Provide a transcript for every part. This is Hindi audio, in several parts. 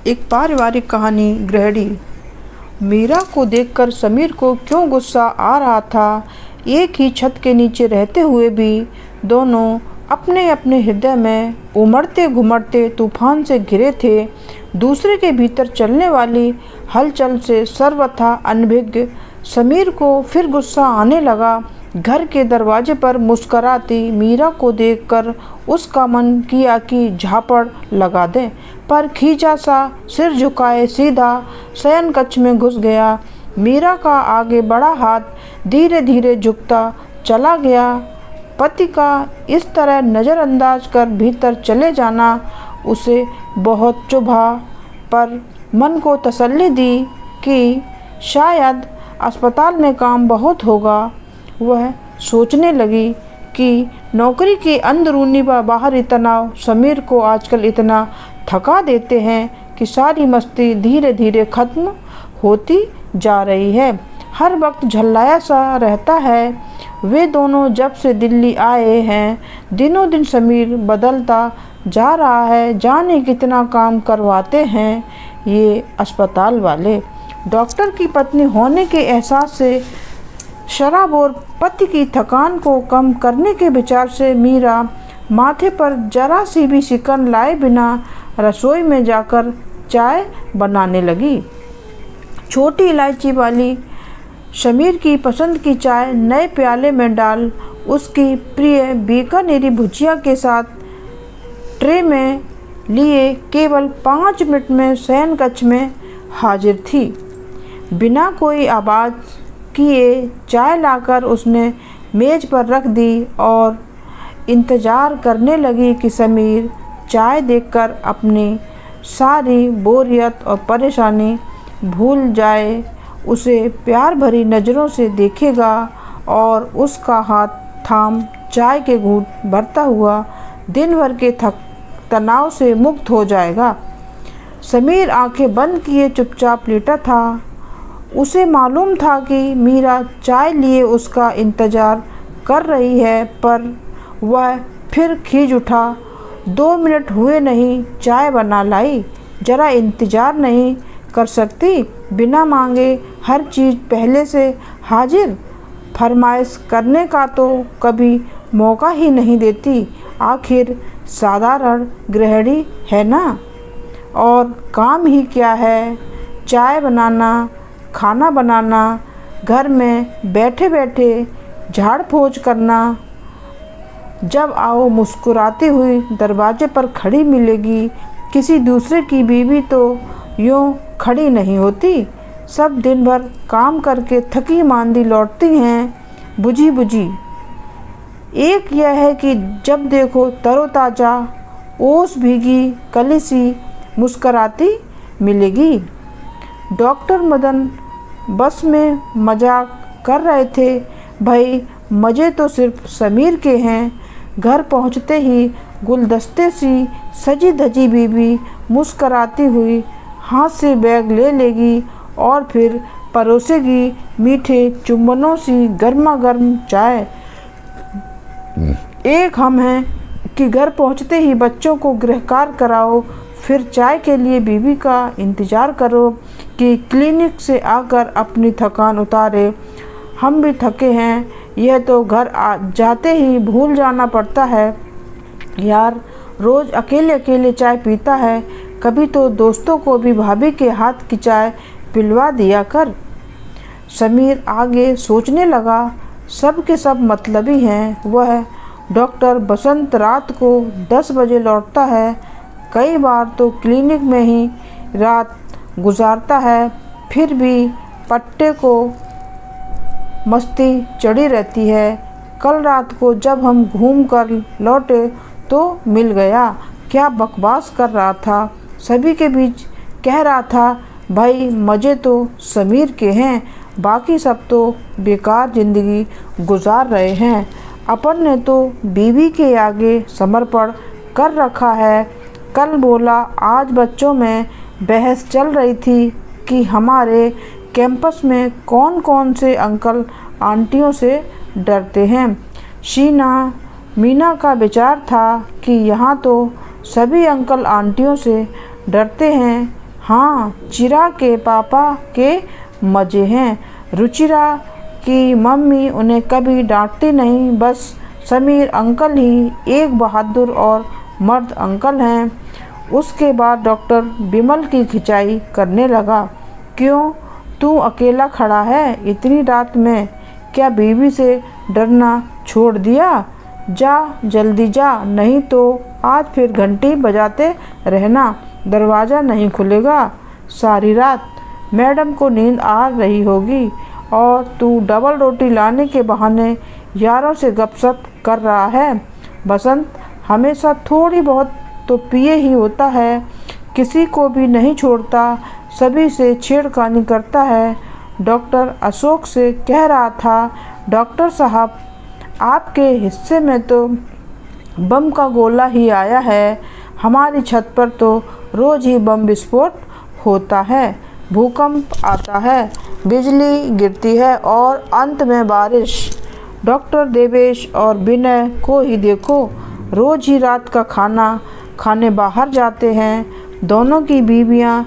एक पारिवारिक कहानी। गृहिणी। मीरा को देखकर समीर को क्यों गुस्सा आ रहा था। एक ही छत के नीचे रहते हुए भी दोनों अपने अपने हृदय में उमड़ते घुमड़ते तूफान से घिरे थे। दूसरे के भीतर चलने वाली हलचल से सर्वथा अनभिज्ञ समीर को फिर गुस्सा आने लगा। घर के दरवाजे पर मुस्कुराती मीरा को देखकर उसका मन किया कि झापड़ लगा दे, पर खींचा सा सिर झुकाए सीधा शयन कक्ष में घुस गया। मीरा का आगे बढ़ा हाथ धीरे धीरे झुकता चला गया। पति का इस तरह नज़रअंदाज कर भीतर चले जाना उसे बहुत चुभा, पर मन को तसल्ली दी कि शायद अस्पताल में काम बहुत होगा। वह सोचने लगी कि नौकरी के अंदरूनी व बाहरी तनाव समीर को आजकल इतना थका देते हैं कि सारी मस्ती धीरे धीरे खत्म होती जा रही है। हर वक्त झल्लाया सा रहता है। वे दोनों जब से दिल्ली आए हैं दिनों दिन समीर बदलता जा रहा है। जाने कितना काम करवाते हैं ये अस्पताल वाले। डॉक्टर की पत्नी होने के एहसास से, शराब और पति की थकान को कम करने के विचार से मीरा माथे पर जरा सी भी शिकन लाए बिना रसोई में जाकर चाय बनाने लगी। छोटी इलायची वाली समीर की पसंद की चाय नए प्याले में डाल उसकी प्रिय बीकानेरी भुजिया के साथ ट्रे में लिए केवल 5 मिनट में शयन कक्ष में हाजिर थी। बिना कोई आवाज़ किए चाय लाकर उसने मेज़ पर रख दी और इंतज़ार करने लगी कि समीर चाय देखकर अपनी सारी बोरियत और परेशानी भूल जाए, उसे प्यार भरी नज़रों से देखेगा और उसका हाथ थाम चाय के घूंट भरता हुआ दिन भर के तनाव से मुक्त हो जाएगा। समीर आंखें बंद किए चुपचाप लेटा था। उसे मालूम था कि मीरा चाय लिए उसका इंतज़ार कर रही है, पर वह फिर खींच उठा। 2 मिनट हुए नहीं, चाय बना लाई। ज़रा इंतज़ार नहीं कर सकती? बिना मांगे हर चीज़ पहले से हाजिर। फरमाइश करने का तो कभी मौका ही नहीं देती। आखिर साधारण गृहिणी है ना, और काम ही क्या है, चाय बनाना, खाना बनाना, घर में बैठे बैठे झाड़ पोंछ करना। जब आओ मुस्कुराती हुई दरवाजे पर खड़ी मिलेगी। किसी दूसरे की बीवी तो यूँ खड़ी नहीं होती। सब दिन भर काम करके थकी मांदी लौटती हैं बुझी बुझी। एक यह है कि जब देखो तरोताज़ा, ओस भीगी कली सी मुस्कुराती मिलेगी। डॉक्टर मदन बस में मजाक कर रहे थे। भाई मज़े तो सिर्फ समीर के हैं। घर पहुंचते ही गुलदस्ते सी सजी धजी बीबी मुस्कराती हुई हाथ से बैग ले लेगी और फिर परोसेगी मीठे चुम्बनों सी गर्मा गर्म चाय। एक हम हैं कि घर पहुंचते ही बच्चों को गृहकार्य कराओ, फिर चाय के लिए बीवी का इंतज़ार करो कि क्लिनिक से आकर अपनी थकान उतारे। हम भी थके हैं, यह तो घर आ जाते ही भूल जाना पड़ता है। यार रोज़ अकेले अकेले चाय पीता है, कभी तो दोस्तों को भी भाभी के हाथ की चाय पिलवा दिया कर। समीर आगे सोचने लगा। सब के सब मतलबी हैं। वह डॉक्टर बसंत रात को 10 बजे लौटता है। कई बार तो क्लिनिक में ही रात गुजारता है। फिर भी पट्टे को मस्ती चढ़ी रहती है। कल रात को जब हम घूम कर लौटे तो मिल गया। क्या बकवास कर रहा था। सभी के बीच कह रहा था भाई मज़े तो समीर के हैं, बाकी सब तो बेकार ज़िंदगी गुजार रहे हैं। अपन ने तो बीवी के आगे समर्पण कर रखा है। कल बोला आज बच्चों में बहस चल रही थी कि हमारे कैंपस में कौन कौन से अंकल आंटियों से डरते हैं। मीना का विचार था कि यहाँ तो सभी अंकल आंटियों से डरते हैं। हाँ, चिरा के पापा के मज़े हैं। रुचिरा की मम्मी उन्हें कभी डांटती नहीं, बस समीर अंकल ही एक बहादुर और मर्द अंकल हैं। उसके बाद डॉक्टर बिमल की खिंचाई करने लगा। क्यों, तू अकेला खड़ा है इतनी रात में? क्या बीवी से डरना छोड़ दिया? जा जल्दी जा, नहीं तो आज फिर घंटी बजाते रहना, दरवाज़ा नहीं खुलेगा। सारी रात मैडम को नींद आ रही होगी और तू डबल रोटी लाने के बहाने यारों से गपशप कर रहा है। बसंत हमेशा थोड़ी बहुत तो पिए ही होता है, किसी को भी नहीं छोड़ता, सभी से छेड़खानी करता है। डॉक्टर अशोक से कह रहा था, डॉक्टर साहब, आपके हिस्से में तो बम का गोला ही आया है, हमारी छत पर तो रोज़ ही बम विस्फोट होता है, भूकंप आता है, बिजली गिरती है और अंत में बारिश। डॉक्टर देवेश और विनय को ही देखो, रोज़ ही रात का खाना खाने बाहर जाते हैं। दोनों की बीवियां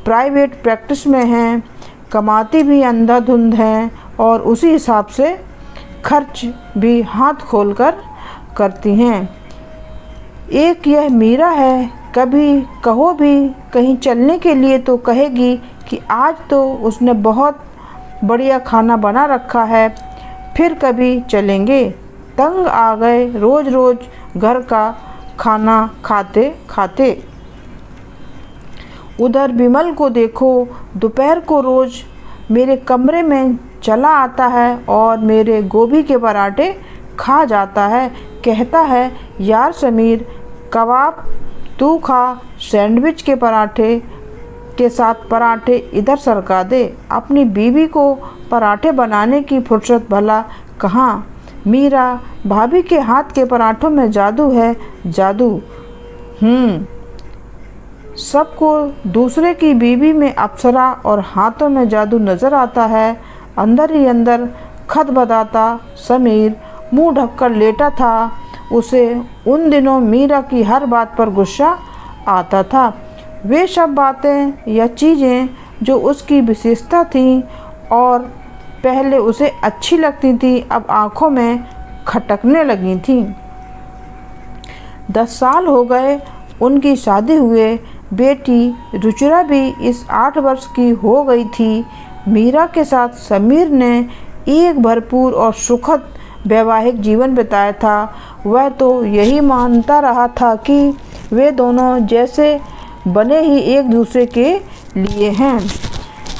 प्राइवेट प्रैक्टिस में हैं, कमाती भी अंधाधुंध हैं और उसी हिसाब से खर्च भी हाथ खोलकर करती हैं। एक यह मीरा है, कभी कहो भी कहीं चलने के लिए तो कहेगी कि आज तो उसने बहुत बढ़िया खाना बना रखा है, फिर कभी चलेंगे। तंग आ गए रोज़ रोज़ घर का खाना खाते खाते। उधर विमल को देखो, दोपहर को रोज़ मेरे कमरे में चला आता है और मेरे गोभी के पराठे खा जाता है। कहता है, यार समीर, कबाब तू खा, सैंडविच के पराठे के साथ पराठे इधर सरका दे। अपनी बीवी को पराठे बनाने की फुर्सत भला कहाँ। मीरा भाभी के हाथ के पराठों में जादू है, जादू। सबको दूसरे की बीवी में अप्सरा और हाथों में जादू नज़र आता है। अंदर ही अंदर खदबदाता समीर मुंह ढककर लेटा था। उसे उन दिनों मीरा की हर बात पर गुस्सा आता था। वे सब बातें या चीज़ें जो उसकी विशेषता थी और पहले उसे अच्छी लगती थी, अब आँखों में खटकने लगी थी। 10 साल हो गए उनकी शादी हुए। बेटी रुचिरा भी इस 8 वर्ष की हो गई थी। मीरा के साथ समीर ने एक भरपूर और सुखद वैवाहिक जीवन बिताया था। वह तो यही मानता रहा था कि वे दोनों जैसे बने ही एक दूसरे के लिए हैं।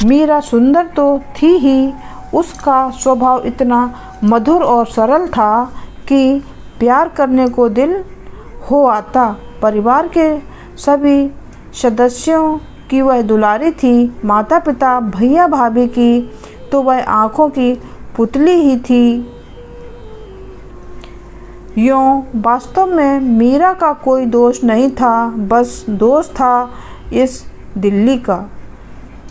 मीरा सुंदर तो थी ही, उसका स्वभाव इतना मधुर और सरल था कि प्यार करने को दिल हो आता। परिवार के सभी सदस्यों की वह दुलारी थी। माता पिता भैया भाभी की तो वह आँखों की पुतली ही थी। यूँ वास्तव में मीरा का कोई दोष नहीं था, बस दोष था इस दिल्ली का,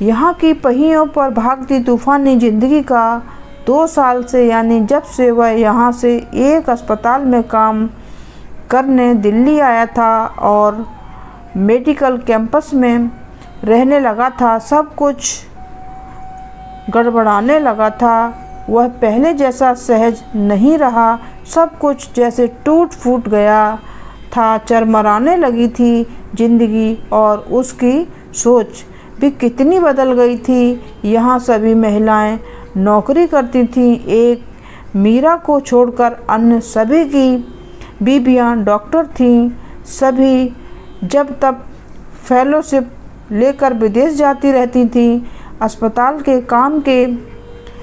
यहाँ की पहियों पर भागती तूफानी जिंदगी का। 2 साल से, यानी जब से वह यहाँ से एक अस्पताल में काम करने दिल्ली आया था और मेडिकल कैंपस में रहने लगा था, सब कुछ गड़बड़ाने लगा था। वह पहले जैसा सहज नहीं रहा, सब कुछ जैसे टूट फूट गया था। चरमराने लगी थी जिंदगी और उसकी सोच भी कितनी बदल गई थी। यहाँ सभी महिलाएं नौकरी करती थीं, एक मीरा को छोड़कर अन्य सभी की बीबियाँ डॉक्टर थीं। सभी जब तब फेलोशिप लेकर विदेश जाती रहती थीं। अस्पताल के काम के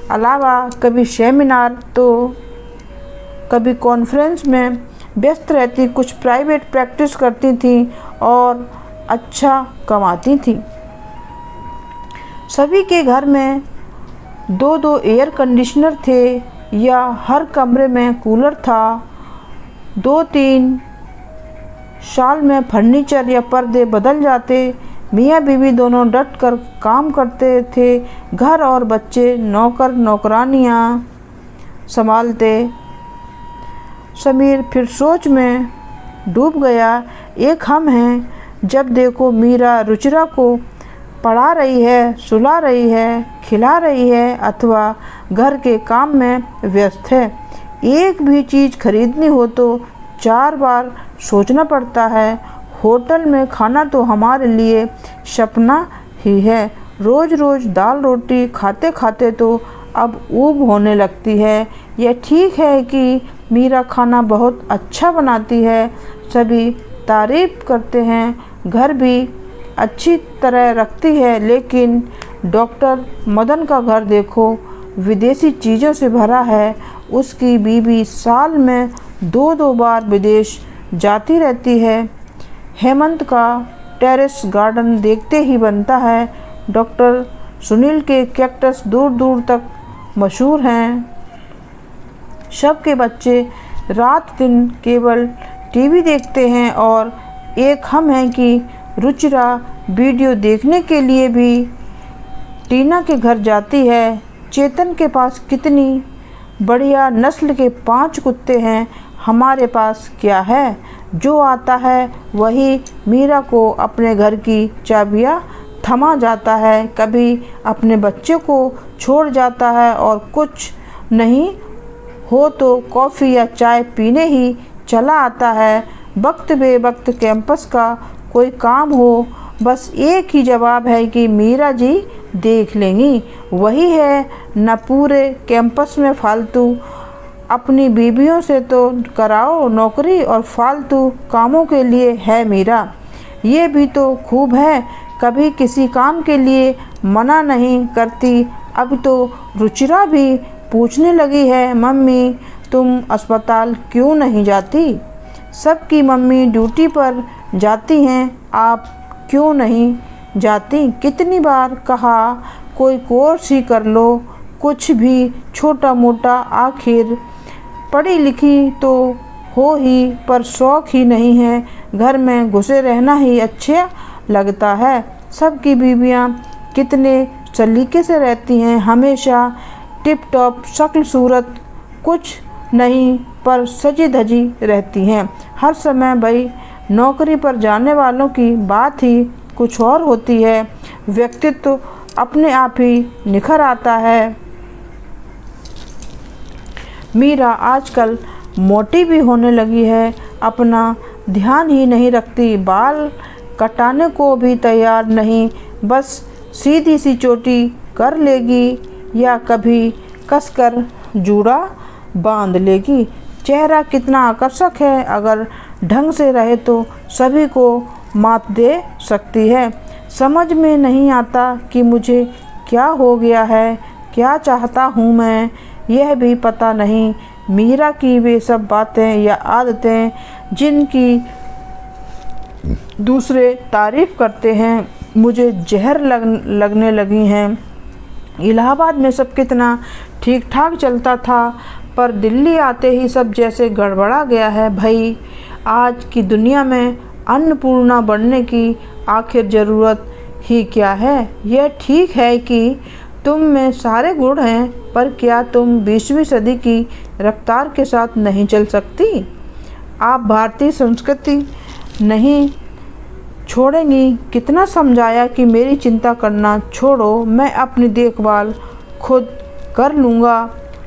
अलावा कभी सेमिनार तो कभी कॉन्फ्रेंस में व्यस्त रहती, कुछ प्राइवेट प्रैक्टिस करती थीं और अच्छा कमाती थीं। सभी के घर में 2-2 एयर कंडीशनर थे या हर कमरे में कूलर था। 2-3 साल में फर्नीचर या पर्दे बदल जाते। मियाँ बीवी दोनों डट कर काम करते थे, घर और बच्चे नौकर नौकरानियाँ संभालते। समीर फिर सोच में डूब गया। एक हम हैं, जब देखो मीरा रुचिरा को पढ़ा रही है, सुला रही है, खिला रही है अथवा घर के काम में व्यस्त है। एक भी चीज़ खरीदनी हो तो 4 बार सोचना पड़ता है। होटल में खाना तो हमारे लिए सपना ही है। रोज़ रोज़ दाल रोटी खाते खाते तो अब ऊब होने लगती है। यह ठीक है कि मीरा खाना बहुत अच्छा बनाती है, सभी तारीफ़ करते हैं, घर भी अच्छी तरह रखती है, लेकिन डॉक्टर मदन का घर देखो, विदेशी चीज़ों से भरा है। उसकी बीवी साल में 2-2 बार विदेश जाती रहती है। हेमंत का टेरेस गार्डन देखते ही बनता है। डॉक्टर सुनील के कैक्टस दूर दूर तक मशहूर हैं। सबके बच्चे रात दिन केवल टीवी देखते हैं और एक हम हैं कि रुचिरा वीडियो देखने के लिए भी टीना के घर जाती है। चेतन के पास कितनी बढ़िया नस्ल के 5 कुत्ते हैं, हमारे पास क्या है? जो आता है वही मीरा को अपने घर की चाबियां थमा जाता है, कभी अपने बच्चे को छोड़ जाता है और कुछ नहीं हो तो कॉफ़ी या चाय पीने ही चला आता है। वक्त बेवक्त कैंपस का कोई काम हो, बस एक ही जवाब है कि मीरा जी देख लेंगी। वही है न पूरे कैंपस में फालतू। अपनी बीवियों से तो कराओ नौकरी और फालतू कामों के लिए है मीरा। ये भी तो खूब है, कभी किसी काम के लिए मना नहीं करती। अब तो रुचिरा भी पूछने लगी है, मम्मी तुम अस्पताल क्यों नहीं जाती? सबकी मम्मी ड्यूटी पर जाती हैं, आप क्यों नहीं जाती? कितनी बार कहा कोई कोर्स ही कर लो, कुछ भी छोटा मोटा, आखिर पढ़ी लिखी तो हो ही, पर शौक़ ही नहीं है। घर में घुसे रहना ही अच्छा लगता है। सबकी बीवियां कितने सलीके से रहती हैं, हमेशा टिप टॉप शक्ल सूरत, कुछ नहीं पर सजी धजी रहती हैं। हर समय भाई नौकरी पर जाने वालों की बात ही कुछ और होती है। व्यक्तित्व अपने आप ही निखर आता है। मीरा आजकल मोटी भी होने लगी है, अपना ध्यान ही नहीं रखती, बाल कटाने को भी तैयार नहीं, बस सीधी सी चोटी कर लेगी या कभी कसकर जूड़ा बांध लेगी। चेहरा कितना आकर्षक है, अगर ढंग से रहे तो सभी को मात दे सकती है। समझ में नहीं आता कि मुझे क्या हो गया है, क्या चाहता हूँ मैं, यह भी पता नहीं। मीरा की वे सब बातें या आदतें जिनकी दूसरे तारीफ़ करते हैं, मुझे जहर लगने लगी हैं। इलाहाबाद में सब कितना ठीक ठाक चलता था, पर दिल्ली आते ही सब जैसे गड़बड़ा गया है। भाई आज की दुनिया में अन्नपूर्णा बनने की आखिर ज़रूरत ही क्या है? यह ठीक है कि तुम में सारे गुण हैं, पर क्या तुम 20वीं सदी की रफ्तार के साथ नहीं चल सकती? आप भारतीय संस्कृति नहीं छोड़ेंगी? कितना समझाया कि मेरी चिंता करना छोड़ो, मैं अपनी देखभाल खुद कर लूँगा।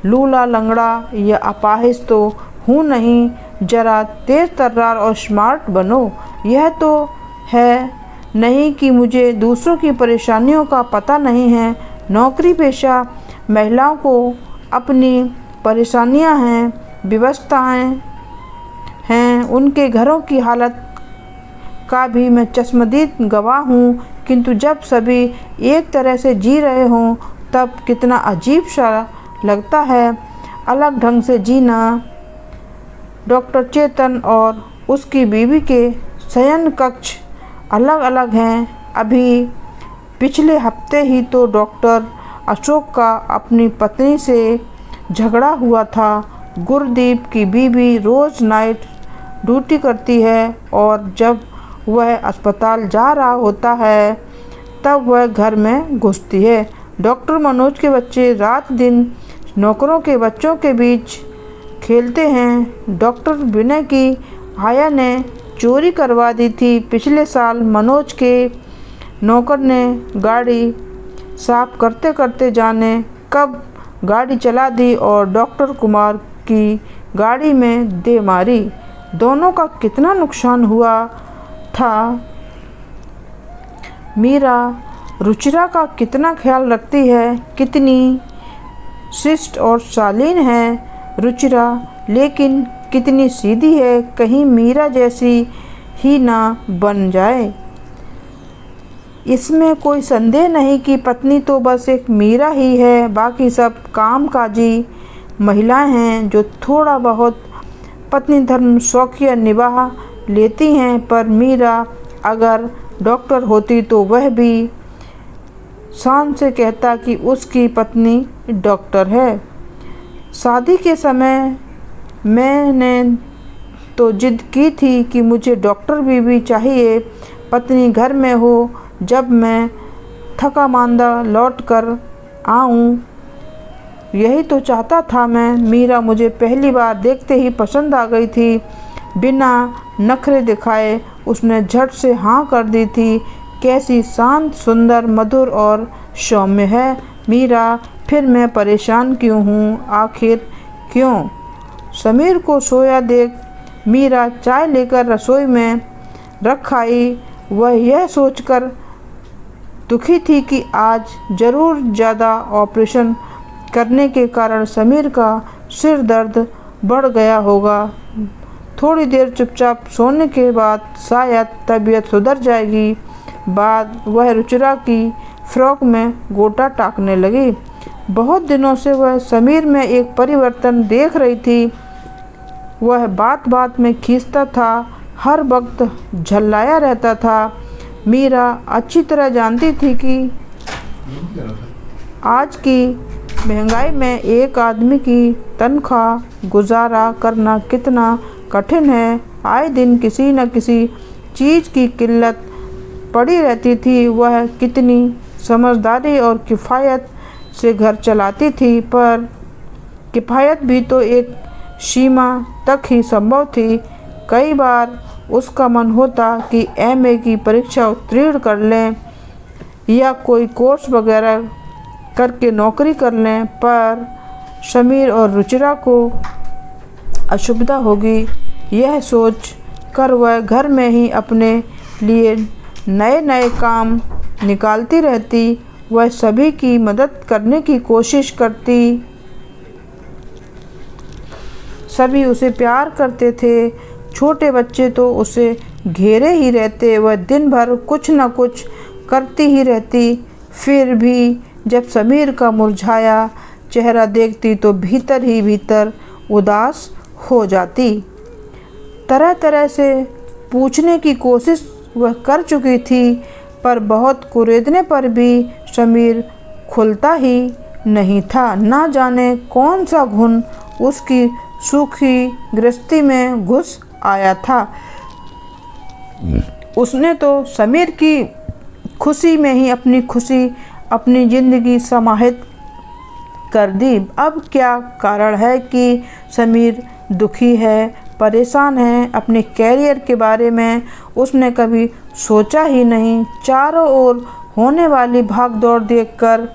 लूला लंगड़ा या अपाहिज तो हूँ नहीं, ज़रा तेज़ तर्रार और स्मार्ट बनो। यह तो है नहीं कि मुझे दूसरों की परेशानियों का पता नहीं है। नौकरी पेशा महिलाओं को अपनी परेशानियां हैं, व्यवस्थाएं हैं, उनके घरों की हालत का भी मैं चश्मदीद गवाह हूँ। किंतु जब सभी एक तरह से जी रहे हों तब कितना अजीब सा लगता है अलग ढंग से जीना। डॉक्टर चेतन और उसकी बीवी के शयन कक्ष अलग अलग हैं। अभी पिछले हफ्ते ही तो डॉक्टर अशोक का अपनी पत्नी से झगड़ा हुआ था। गुरदीप की बीवी रोज़ नाइट ड्यूटी करती है और जब वह अस्पताल जा रहा होता है तब वह घर में घुसती है। डॉक्टर मनोज के बच्चे रात दिन नौकरों के बच्चों के बीच खेलते हैं। डॉक्टर विनय की आया ने चोरी करवा दी थी पिछले साल मनोज के नौकर ने गाड़ी साफ करते करते जाने कब गाड़ी चला दी और डॉक्टर कुमार की गाड़ी में दे मारी। दोनों का कितना नुकसान हुआ था। मीरा रुचिरा का कितना ख्याल रखती है, कितनी शिष्ट और शालीन है रुचिरा, लेकिन कितनी सीधी है, कहीं मीरा जैसी ही ना बन जाए। इसमें कोई संदेह नहीं कि पत्नी तो बस एक मीरा ही है, बाकी सब कामकाजी महिलाएं हैं जो थोड़ा बहुत पत्नी धर्म शौकिया निभा लेती हैं। पर मीरा अगर डॉक्टर होती तो वह भी शान से कहता कि उसकी पत्नी डॉक्टर है। शादी के समय मैंने तो जिद की थी कि मुझे डॉक्टर बीवी चाहिए, पत्नी घर में हो, जब मैं थका मांदा लौट कर आऊँ। यही तो चाहता था मैं। मीरा मुझे पहली बार देखते ही पसंद आ गई थी। बिना नखरे दिखाए उसने झट से हाँ कर दी थी। कैसी शांत, सुंदर, मधुर और सौम्य है मीरा। फिर मैं परेशान क्यों हूँ, आखिर क्यों? समीर को सोया देख मीरा चाय लेकर रसोई में रख आई। वह यह सोचकर दुखी थी कि आज जरूर ज़्यादा ऑपरेशन करने के कारण समीर का सिर दर्द बढ़ गया होगा। थोड़ी देर चुपचाप सोने के बाद शायद तबीयत सुधर जाएगी। बाद वह रुचिरा की फ्रॉक में गोटा टाकने लगी। बहुत दिनों से वह समीर में एक परिवर्तन देख रही थी। वह बात बात में खींचता था, हर वक्त झल्लाया रहता था। मीरा अच्छी तरह जानती थी कि आज की महंगाई में एक आदमी की तनख्वाह गुजारा करना कितना कठिन है। आए दिन किसी न किसी चीज़ की किल्लत पड़ी रहती थी। वह कितनी समझदारी और किफ़ायत से घर चलाती थी, पर किफ़ायत भी तो एक सीमा तक ही संभव थी। कई बार उसका मन होता कि एमए की परीक्षा उत्तीर्ण कर लें या कोई कोर्स वगैरह करके नौकरी कर लें, पर समीर और रुचिरा को असुविधा होगी। यह सोच कर वह घर में ही अपने लिए नए नए काम निकालती रहती। वह सभी की मदद करने की कोशिश करती। सभी उसे प्यार करते थे। छोटे बच्चे तो उसे घेरे ही रहते। वह दिन भर कुछ न कुछ करती ही रहती। फिर भी जब समीर का मुरझाया चेहरा देखती तो भीतर ही भीतर उदास हो जाती। तरह तरह से पूछने की कोशिश वह कर चुकी थी, पर बहुत कुरेदने पर भी समीर खुलता ही नहीं था। ना जाने कौन सा घुन उसकी सूखी गृहस्थी में घुस आया था। उसने तो समीर की खुशी में ही अपनी खुशी, अपनी ज़िंदगी समाहित कर दी। अब क्या कारण है कि समीर दुखी है, परेशान है? अपने कैरियर के बारे में उसने कभी सोचा ही नहीं। चारों ओर होने वाली भागदौड़ देखकर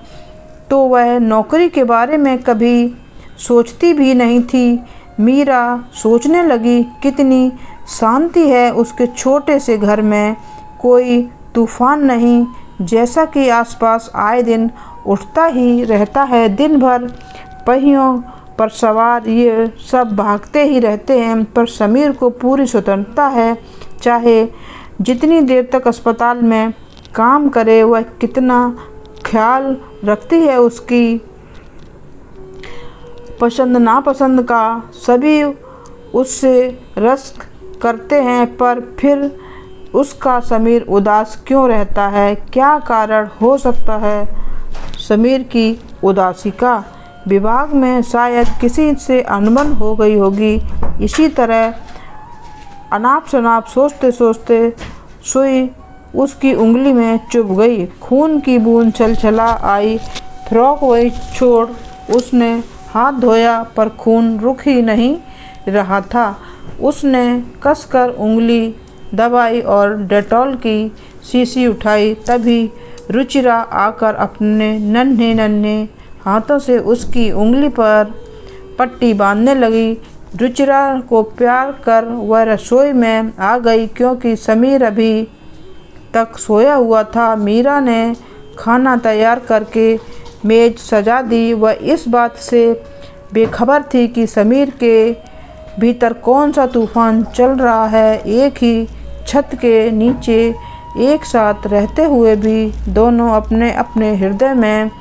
तो वह नौकरी के बारे में कभी सोचती भी नहीं थी। मीरा सोचने लगी, कितनी शांति है उसके छोटे से घर में। कोई तूफान नहीं, जैसा कि आसपास आए दिन उठता ही रहता है। दिन भर पहियों पर सवार ये सब भागते ही रहते हैं, पर समीर को पूरी स्वतंत्रता है। चाहे जितनी देर तक अस्पताल में काम करे, वह कितना ख्याल रखती है उसकी पसंद नापसंद का। सभी उससे रश्क करते हैं, पर फिर उसका समीर उदास क्यों रहता है? क्या कारण हो सकता है समीर की उदासी का? विभाग में शायद किसी से अनबन हो गई होगी। इसी तरह अनाप शनाप सोचते सोचते सुई उसकी उंगली में चुभ गई। खून की बूंद छलछला आई। फ्रॉक वही छोड़ उसने हाथ धोया, पर खून रुक ही नहीं रहा था। उसने कसकर उंगली दबाई और डेटॉल की शीशी उठाई, तभी रुचिरा आकर अपने नन्हे नन्हे हाथों से उसकी उंगली पर पट्टी बांधने लगी। रुचिरा को प्यार कर वह रसोई में आ गई, क्योंकि समीर अभी तक सोया हुआ था। मीरा ने खाना तैयार करके मेज सजा दी। वह इस बात से बेखबर थी कि समीर के भीतर कौन सा तूफान चल रहा है। एक ही छत के नीचे एक साथ रहते हुए भी दोनों अपने अपने हृदय में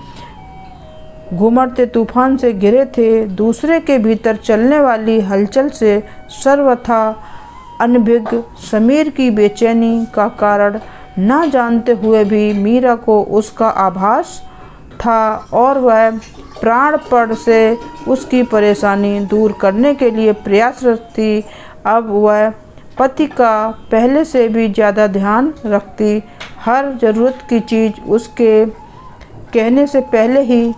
घुमड़ते तूफान से घिरे थे। दूसरे के भीतर चलने वाली हलचल से सर्वथा अनभिज्ञ समीर की बेचैनी का कारण न जानते हुए भी मीरा को उसका आभास था और वह प्राणपण से उसकी परेशानी दूर करने के लिए प्रयासरत थी। अब वह पति का पहले से भी ज़्यादा ध्यान रखती, हर ज़रूरत की चीज़ उसके कहने से पहले ही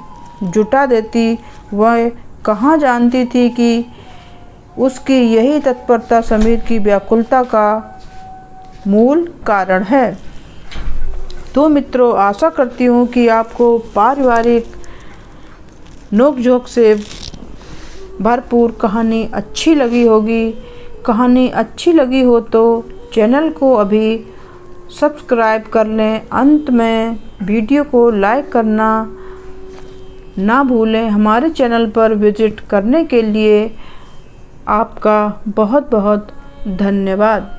जुटा देती। वह कहाँ जानती थी कि उसकी यही तत्परता समीर की व्याकुलता का मूल कारण है। तो मित्रों, आशा करती हूँ कि आपको पारिवारिक नोक-झोंक से भरपूर कहानी अच्छी लगी होगी। कहानी अच्छी लगी हो तो चैनल को अभी सब्सक्राइब कर लें। अंत में वीडियो को लाइक करना ना भूलें। हमारे चैनल पर विजिट करने के लिए आपका बहुत बहुत धन्यवाद।